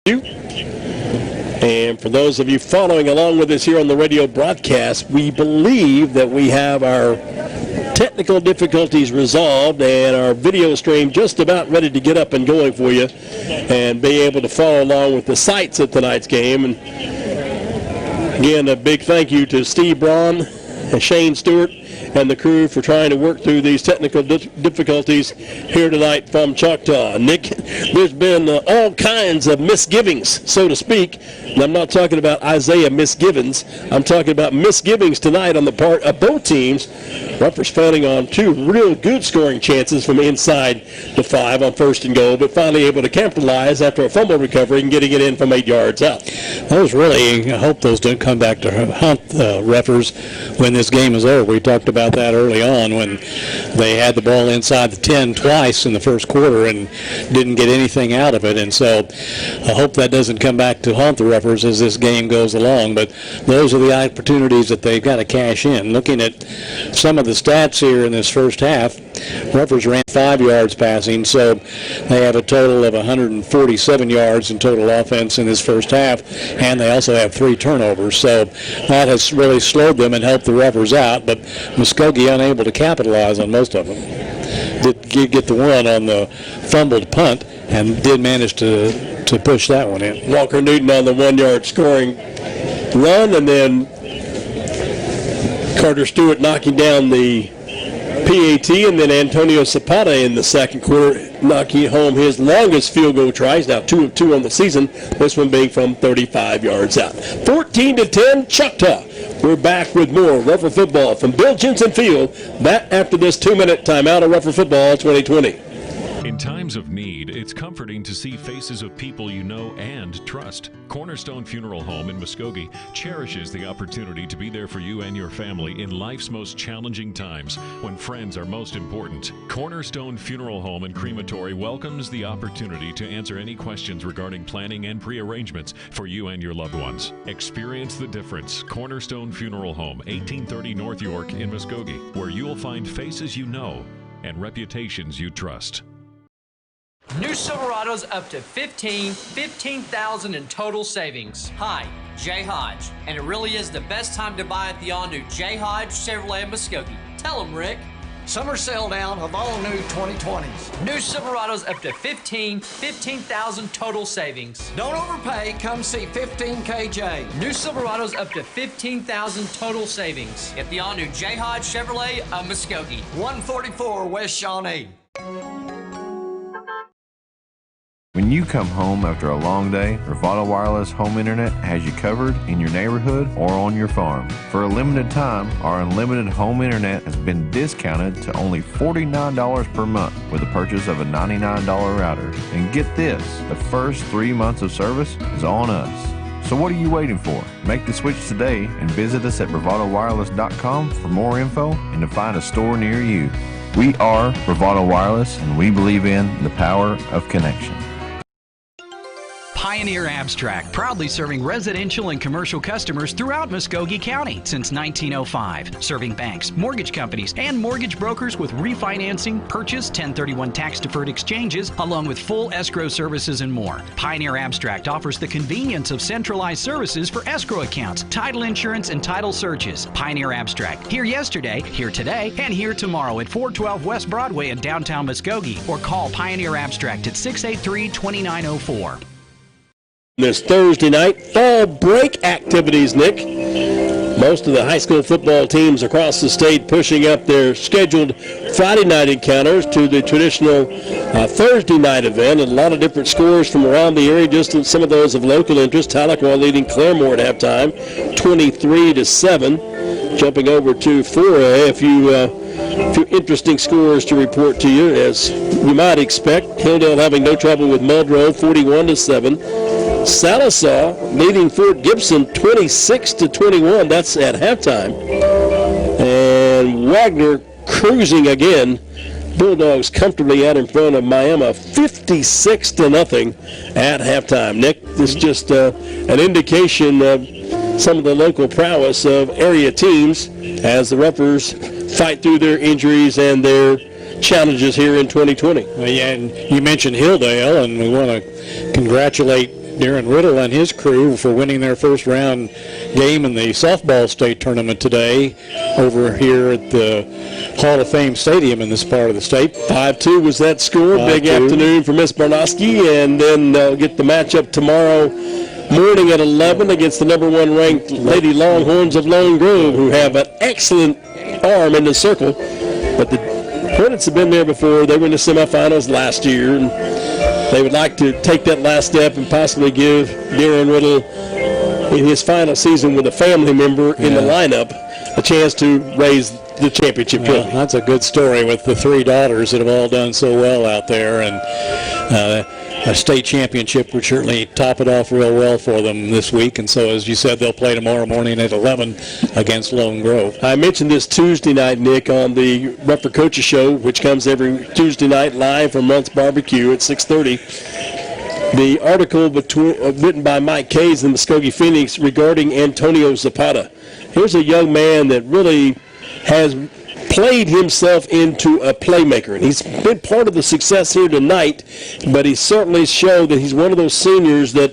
And for those of you following along with us here on the radio broadcast, we believe that we have our technical difficulties resolved and our video stream just about ready to get up and going for you and be able to follow along with the sights of tonight's game. And again, a big thank you to Steve Braun and Shane Stewart and the crew for trying to work through these technical difficulties here tonight from Choctaw. Nick, there's been all kinds of misgivings, so to speak. And I'm not talking about Isaiah misgivings. I'm talking about misgivings tonight on the part of both teams. Ruffers failing on two real good scoring chances from inside the 5 on 1st and goal, but finally able to capitalize after a fumble recovery and getting it in from 8 yards out. I hope those don't come back to haunt Ruffers when this game is over. We talked about that early on when they had the ball inside the 10 twice in the first quarter and didn't get anything out of it. And so I hope that doesn't come back to haunt the Ruffers as this game goes along. But those are the opportunities that they've got to cash in. Looking at some of the stats here in this first half, Ruffers ran 5 yards passing, so they have a total of 147 yards in total offense in this first half, and they also have 3 turnovers. So that has really slowed them and helped the Ruffers out, but Muskogee unable to capitalize on most of them. Did get the one on the fumbled punt and did manage to push that one in. Walker Newton on the 1-yard scoring run, and then Carter Stewart knocking down the PAT, and then Antonio Zapata in the second quarter knocking home his longest field goal try. He's now 2 of 2 on the season, this one being from 35 yards out. 14-10 Choctaw. We're back with more Ruffer football from Bill Jensen Field. That after this 2-minute timeout of Ruffer Football 2020. In times of need, it's comforting to see faces of people you know and trust. Cornerstone Funeral Home in Muskogee cherishes the opportunity to be there for you and your family in life's most challenging times when friends are most important. Cornerstone Funeral Home and Crematory welcomes the opportunity to answer any questions regarding planning and pre-arrangements for you and your loved ones. Experience the difference. Cornerstone Funeral Home, 1830 North York in Muskogee, where you'll find faces you know and reputations you trust. New Silverados up to $15,000 in total savings. Hi, Jay Hodge, and it really is the best time to buy at the all-new Jay Hodge Chevrolet in Muskogee. Tell them, Rick. Summer sale down of all new 2020s. New Silverados up to $15,000 total savings. Don't overpay, come see 15KJ. New Silverados up to $15,000 total savings at the all-new Jay Hodge Chevrolet of Muskogee. 144 West Shawnee. When you come home after a long day, Bravado Wireless Home Internet has you covered in your neighborhood or on your farm. For a limited time, our unlimited home internet has been discounted to only $49 per month with the purchase of a $99 router. And get this, the first 3 months of service is on us. So what are you waiting for? Make the switch today and visit us at bravadowireless.com for more info and to find a store near you. We are Bravado Wireless, and we believe in the power of connection. Pioneer Abstract, proudly serving residential and commercial customers throughout Muskogee County since 1905. Serving banks, mortgage companies, and mortgage brokers with refinancing, purchase, 1031 tax-deferred exchanges, along with full escrow services and more. Pioneer Abstract offers the convenience of centralized services for escrow accounts, title insurance, and title searches. Pioneer Abstract, here yesterday, here today, and here tomorrow at 412 West Broadway in downtown Muskogee, or call Pioneer Abstract at 683-2904. This Thursday night, fall break activities, Nick. Most of the high school football teams across the state pushing up their scheduled Friday night encounters to the traditional Thursday night event. And a lot of different scores from around the area, just some of those of local interest. Tahlequah leading Claremore at halftime, 23-7. Jumping over to 4A, a few interesting scores to report to you, as you might expect. Hilldale having no trouble with Muldrow, 41-7. Sallisaw leading Fort Gibson 26-21. That's at halftime. And Wagner cruising again. Bulldogs comfortably out in front of Miami, 56-0 at halftime. Nick, this is just an indication of some of the local prowess of area teams as the Ruffers fight through their injuries and their challenges here in 2020. Well, yeah, and you mentioned Hilldale, and we want to congratulate Darren Riddle and his crew for winning their first round game in the softball state tournament today over here at the Hall of Fame Stadium in this part of the state. 5-2 was that score. Big afternoon for Miss Barnowski, and then they'll get the matchup tomorrow morning at 11 against the number 1 ranked Lady Longhorns of Lone Grove, who have an excellent arm in the circle. But the credits have been there before. They were in the semifinals last year, and they would like to take that last step and possibly give Darren Riddle, in his final season with a family member in the lineup, a chance to raise the championship trophy. That's a good story with the 3 daughters that have all done so well out there, and a state championship would certainly top it off real well for them this week. And so, as you said, they'll play tomorrow morning at 11 against Lone Grove. I mentioned this Tuesday night, Nick, on the Runt Coaches Show, which comes every Tuesday night live from Runt's Barbecue at 6:30. The article written by Mike Kays in the Muskogee Phoenix regarding Antonio Zapata. Here's a young man that really has played himself into a playmaker, and he's been part of the success here tonight, but he certainly showed that he's one of those seniors that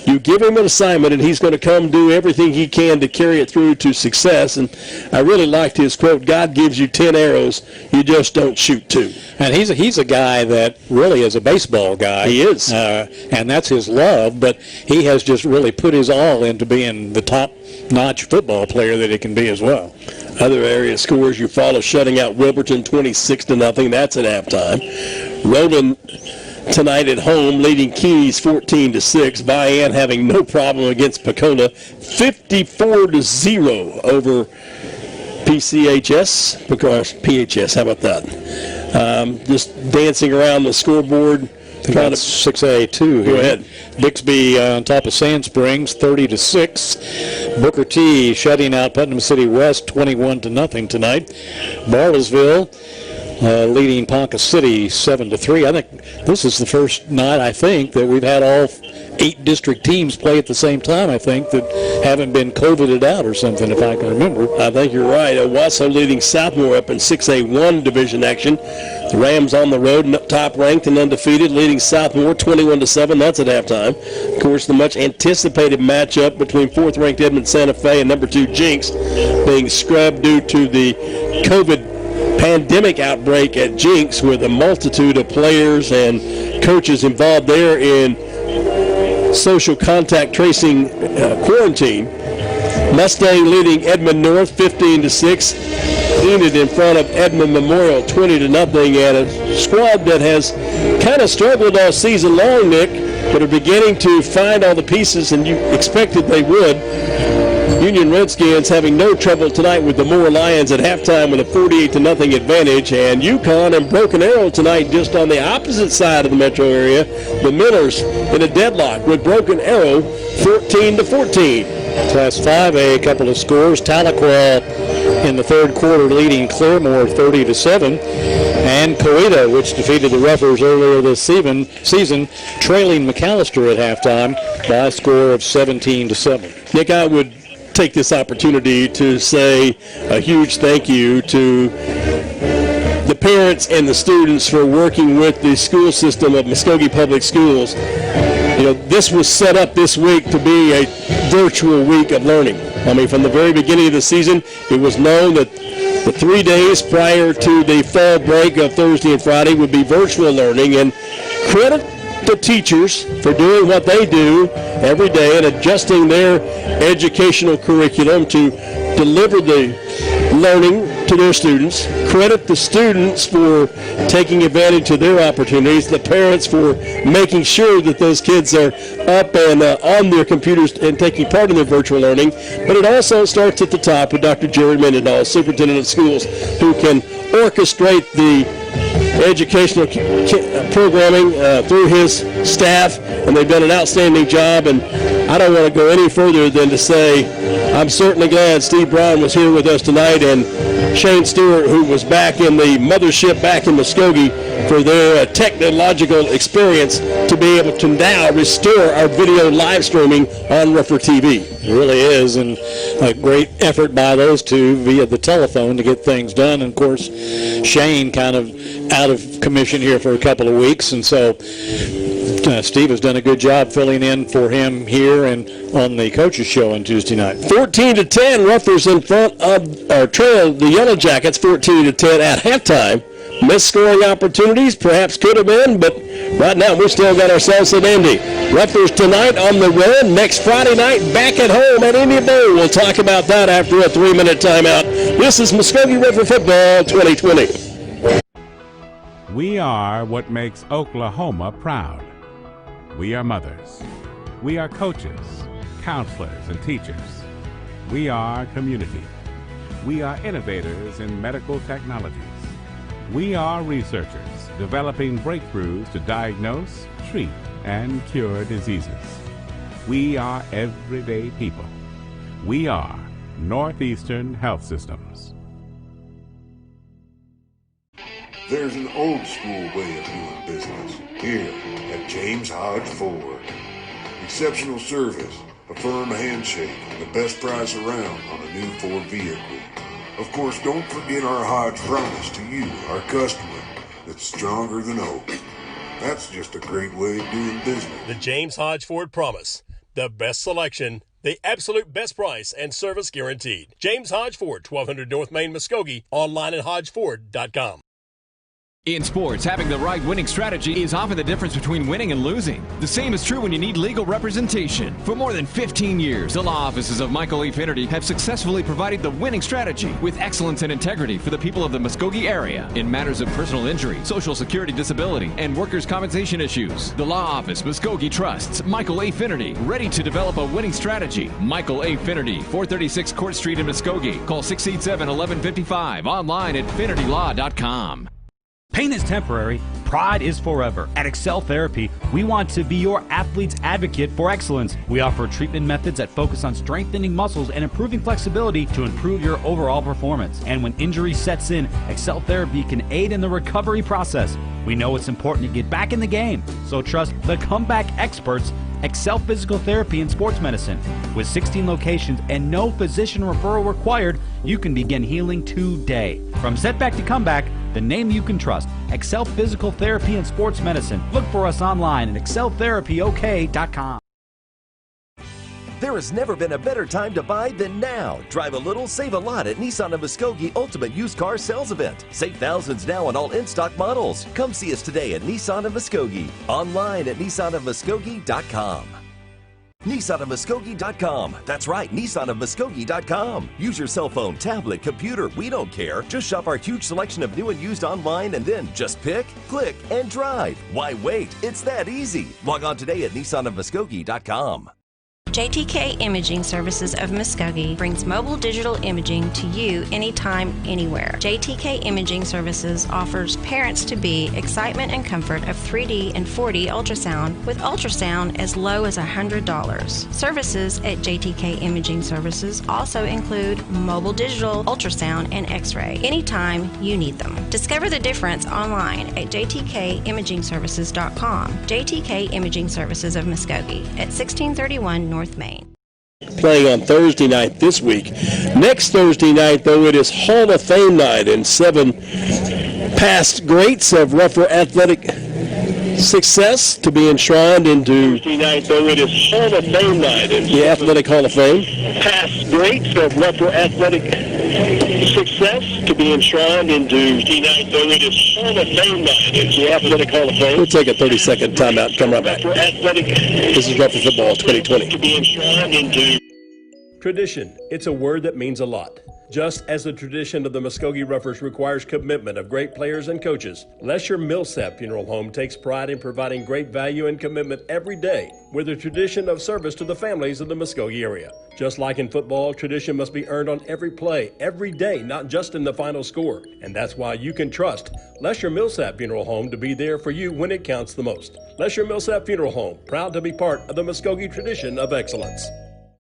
you give him an assignment and he's going to come do everything he can to carry it through to success. And I really liked his quote, God gives you 10 arrows, you just don't shoot 2. And he's a guy that really is a baseball guy. He is. And that's his love, but he has just really put his all into being the top-notch football player that he can be as well. Other area scores you follow, shutting out Wilburton 26-0. That's at halftime. Roland tonight at home leading Keys 14-6. Vian having no problem against Pecona, 54-0 over PCHS. Because PHS, how about that? Just dancing around the scoreboard. Trying to 6A too. Go ahead. Bixby on top of Sand Springs, 30-6. Booker T shutting out Putnam City West, 21-0 tonight. Bartlesville leading Ponca City 7-3. I think this is the first night, that we've had all 8 district teams play at the same time, that haven't been COVIDed out or something, if I can remember. I think you're right. Owasso leading Southmore up in 6A1 division action. The Rams on the road, top ranked and undefeated, leading Southmore 21-7. That's at halftime. Of course, the much anticipated matchup between 4th ranked Edmond Santa Fe and number 2 Jinx being scrubbed due to the COVID pandemic outbreak at Jinx, with a multitude of players and coaches involved there in social contact tracing quarantine. Mustang leading Edmond North 15-6. Enid in front of Edmond Memorial 20-0, and a squad that has kind of struggled all season long, Nick, but are beginning to find all the pieces, and you expected they would. Union Redskins having no trouble tonight with the Moore Lions at halftime with a 48-0 advantage, and UConn and Broken Arrow tonight just on the opposite side of the metro area. The Millers in a deadlock with Broken Arrow 14-14. Class 5A, a couple of scores. Tahlequah in the third quarter leading Claremore 30-7. And Coweta, which defeated the Roughers earlier this season, trailing McAllister at halftime by a score of 17-7. Nick, I would take this opportunity to say a huge thank you to the parents and the students for working with the school system of Muskogee Public Schools. This was set up this week to be a virtual week of learning. From the very beginning of the season, it was known that the 3 days prior to the fall break of Thursday and Friday would be virtual learning, and credit the teachers for doing what they do every day and adjusting their educational curriculum to deliver the learning to their students. Credit the students for taking advantage of their opportunities, the parents for making sure that those kids are up and on their computers and taking part in their virtual learning. But it also starts at the top with Dr. Jerry Mendenhall, Superintendent of Schools, who can orchestrate the educational programming through his staff, and they've done an outstanding job. And I don't want to go any further than to say I'm certainly glad Steve Brown was here with us tonight, and Shane Stewart, who was back in the mothership back in Muskogee, for their technological experience to be able to now restore our video live streaming on Ruffer TV. It really is, and a great effort by those two via the telephone to get things done. And of course, Shane kind of out of commission here for a couple of weeks, and so Steve has done a good job filling in for him here and on the Coaches Show on Tuesday night. 14-10, Ruffers in front of, or trail the Yellow Jackets 14-10 at halftime. Missed scoring opportunities, perhaps could have been, but right now we still got ourselves an Indy. Ruffers tonight on the road. Next Friday night back at home at Indy Bowl. We'll talk about that after a 3-minute timeout. This is Muskogee River Football 2020. We are what makes Oklahoma proud. We are mothers. We are coaches, counselors, and teachers. We are community. We are innovators in medical technologies. We are researchers developing breakthroughs to diagnose, treat, and cure diseases. We are everyday people. We are Northeastern Health Systems. There's an old school way of doing business here at James Hodge Ford. Exceptional service, a firm handshake, and the best price around on a new Ford vehicle. Of course, don't forget our Hodge promise to you, our customer, that's stronger than oak. That's just a great way of doing business. The James Hodge Ford Promise. The best selection, the absolute best price, and service guaranteed. James Hodge Ford, 1200 North Main, Muskogee. Online at hodgeford.com. In sports, having the right winning strategy is often the difference between winning and losing. The same is true when you need legal representation. For more than 15 years, the law offices of Michael E. Finnerty have successfully provided the winning strategy with excellence and integrity for the people of the Muskogee area in matters of personal injury, social security disability, and workers' compensation issues. The law office, Muskogee trusts Michael A. Finnerty, ready to develop a winning strategy. Michael A. Finnerty, 436 Court Street in Muskogee. Call 687-1155. Online at finnertylaw.com. Pain is temporary, pride is forever. At Excel Therapy, we want to be your athlete's advocate for excellence. We offer treatment methods that focus on strengthening muscles and improving flexibility to improve your overall performance. And when injury sets in, Excel Therapy can aid in the recovery process. We know it's important to get back in the game, so trust the comeback experts, Excel Physical Therapy and Sports Medicine. With 16 locations and no physician referral required, you can begin healing today. From setback to comeback, the name you can trust, Excel Physical Therapy and Sports Medicine. Look for us online at exceltherapyok.com. There has never been a better time to buy than now. Drive a little, save a lot at Nissan of Muskogee Ultimate Used Car Sales Event. Save thousands now on all in-stock models. Come see us today at Nissan of Muskogee. Online at nissanofmuskogee.com. nissanofmuskogee.com. That's right, nissanofmuskogee.com. Use your cell phone, tablet, computer, we don't care. Just shop our huge selection of new and used online and then just pick, click, and drive. Why wait? It's that easy. Log on today at nissanofmuskogee.com. JTK Imaging Services of Muskogee brings mobile digital imaging to you anytime, anywhere. JTK Imaging Services offers parents-to-be excitement and comfort of 3D and 4D ultrasound with ultrasound as low as $100. Services at JTK Imaging Services also include mobile digital ultrasound and x-ray anytime you need them. Discover the difference online at jtkimagingservices.com. JTK Imaging Services of Muskogee at 1631 North Main. Playing on Thursday night this week. Next Thursday night, though, it is Hall of Fame night, and 7 past greats of Rougher athletic success to be enshrined into Thursday night, though it is Hall of Fame night, and the Athletic Hall of Fame. Past greats of Rougher athletic success to be enshrined into Thursday night, though it is Hall of Fame night, and the Athletic Hall of Fame. We'll take a 30-second timeout and come right back. This is Rougher Football 2020. To be enshrined into tradition. It's a word that means a lot. Just as the tradition of the Muskogee Roughers requires commitment of great players and coaches, Lesher Millsap Funeral Home takes pride in providing great value and commitment every day with a tradition of service to the families of the Muskogee area. Just like in football, tradition must be earned on every play, every day, not just in the final score. And that's why you can trust Lesher Millsap Funeral Home to be there for you when it counts the most. Lesher Millsap Funeral Home, proud to be part of the Muskogee tradition of excellence.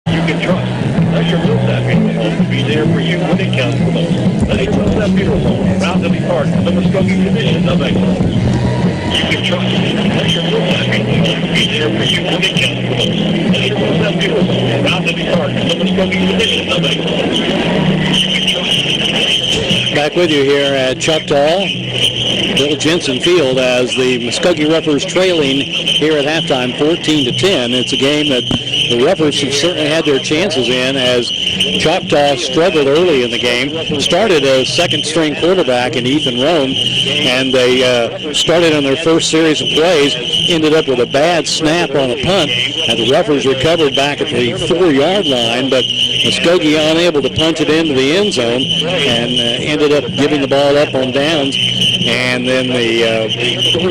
You can trust Lesher Millsap Funeral Home to be there for you when it counts the most. Lesher Millsap Funeral Home, proud to be part of the Muskogee tradition of excellence. You can trust Lesher Millsap Funeral Home to be there for you when it counts the most. Lesher Millsap Funeral Home, proud to be part of the Muskogee tradition of excellence. You can trust. Back with you here at Choctaw. Bill Jensen Field as the Muskogee Ruffers trailing here at halftime 14-10. It's a game that the Ruffers have certainly had their chances in as Choctaw struggled early in the game. Started a second-string quarterback in Ethan Roan, and they started on their first series of plays, ended up with a bad snap on a punt, and the Ruffers recovered back at the 4-yard line, but Muskogee unable to punch it into the end zone and ended up giving the ball up on downs. And then the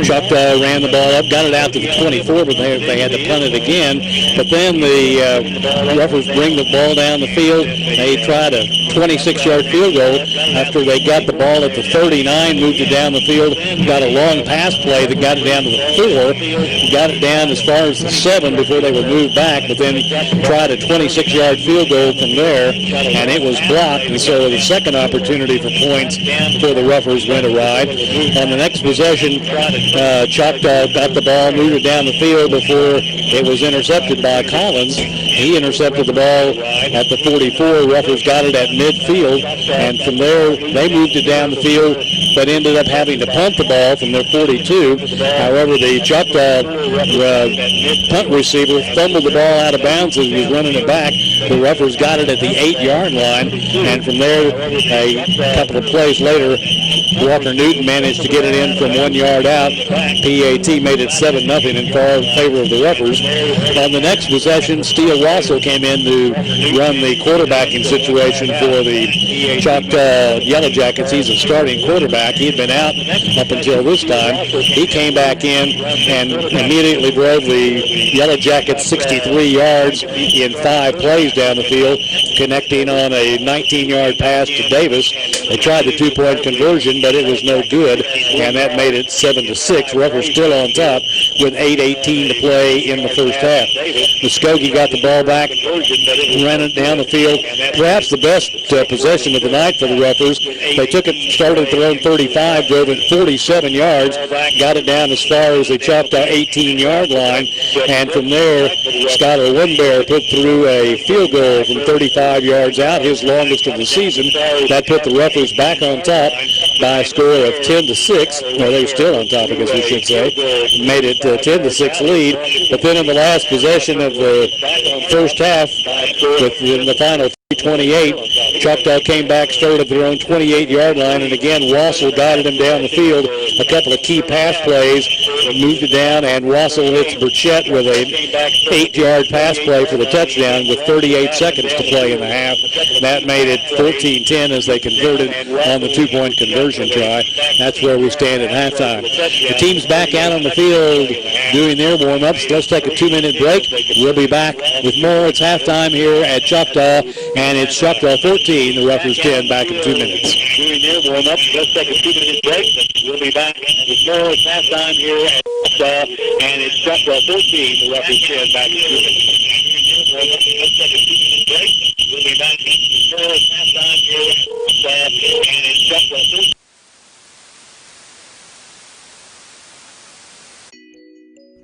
Choctaw ran the ball up, got it out to the 24, but they had to punt it again. But then the Ruffers bring the ball down the field. They tried a 26-yard field goal after they got the ball at the 39, moved it down the field, got a long pass play that got it down to the 4, got it down as far as the 7 before they would move back, but then tried a 26-yard field goal from there, and it was blocked, and so the second opportunity for points for the Ruffers went awry. On the next possession, Choctaw got the ball, moved it down the field before it was intercepted by Collins. He intercepted the ball at the 44. Ruffers got it at midfield, and from there they moved it down the field, but ended up having to punt the ball from their 42. However, the Choctaw punt receiver fumbled the ball out of bounds as he was running it back. The Ruffers got it at the 8-yard line, and from there, a couple of plays later, Walker Newton managed to get it in from 1 yard out. PAT made it 7-0 in favor of the Ruffers. On the next possession, Steele Wassel came in to run the quarterbacking situation for the Choctaw Yellow Jackets. He's a starting quarterback. He had been out up until this time. He came back in and immediately drove the Yellow Jackets 63 yards in 5 plays down the field, connecting on a 19-yard pass to Davis. They tried the 2-point conversion, but it was no good, and that made it 7-6. Ruffers still on top with 8:18 to play in the first half. Muskogee got the ball back, ran it down the field. Perhaps the best possession of the night for the Ruffers. They took it, started at their own 35, drove it 47 yards, got it down as far as the Choctaw 18-yard line, and from there, Skylar Winbear put through a field goal from 35 yards out, his longest of the season. That put the Ruffers back on top by a score of 10-6. Well, they're still on top, I guess we should say. Made it 10-6 lead. But then in the last possession of the first half, in the final 3:28, Choctaw came back, started at their own 28-yard line, and again, Wassel guided him down the field. A couple of key pass plays, moved it down, and Wassel hits Burchett with a 8-yard pass play for the touchdown with 38 seconds to play in the half. That made it 14-10 as they converted on the 2-point conversion try. That's where we stand at halftime. The team's back out on the field doing their warm-ups. Let's take a 2-minute break. We'll be back with more. It's halftime here at Choctaw, and it's Choctaw 14, the Ruffers 10, back in 2 minutes. Doing their warm-ups. Let's take a 2-minute break. We'll be back with more. It's halftime here at Choctaw, and it's Choctaw 14, the Ruffers 10, back in 2 minutes. Let's take a 2-minute break. We'll be back with more. It's halftime here at Choctaw, and it's Choctaw 14.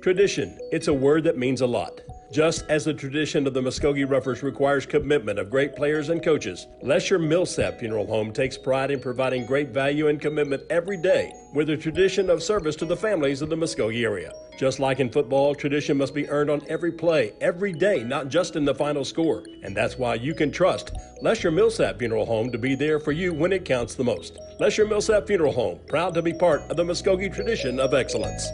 Tradition. It's a word that means a lot. Just as the tradition of the Muskogee Ruffers requires commitment of great players and coaches, Lesher Millsap Funeral Home takes pride in providing great value and commitment every day with a tradition of service to the families of the Muskogee area. Just like in football, tradition must be earned on every play, every day, not just in the final score. And that's why you can trust Lesher Millsap Funeral Home to be there for you when it counts the most. Lesher Millsap Funeral Home, proud to be part of the Muskogee tradition of excellence.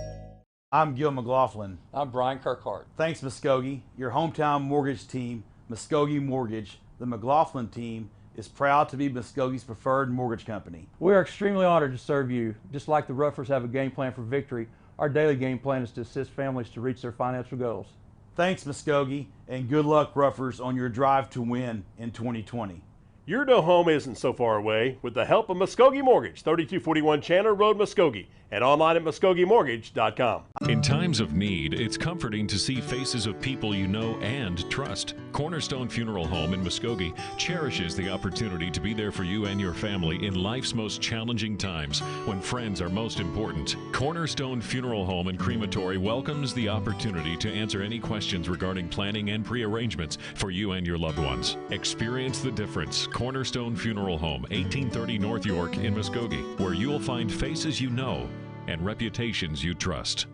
I'm Gil McLaughlin. I'm Brian Kirkhart. Thanks, Muskogee. Your hometown mortgage team, Muskogee Mortgage, the McLaughlin team, is proud to be Muskogee's preferred mortgage company. We are extremely honored to serve you. Just like the Ruffers have a game plan for victory, our daily game plan is to assist families to reach their financial goals. Thanks, Muskogee, and good luck, Ruffers, on your drive to win in 2020. Your new home isn't so far away with the help of Muskogee Mortgage, 3241 Chandler Road, Muskogee, and online at MuskogeeMortgage.com. In times of need, it's comforting to see faces of people you know and trust. Cornerstone Funeral Home in Muskogee cherishes the opportunity to be there for you and your family in life's most challenging times when friends are most important. Cornerstone Funeral Home and Crematory welcomes the opportunity to answer any questions regarding planning and pre-arrangements for you and your loved ones. Experience the difference. Cornerstone Funeral Home, 1830 North York in Muskogee, where you'll find faces you know and reputations you trust.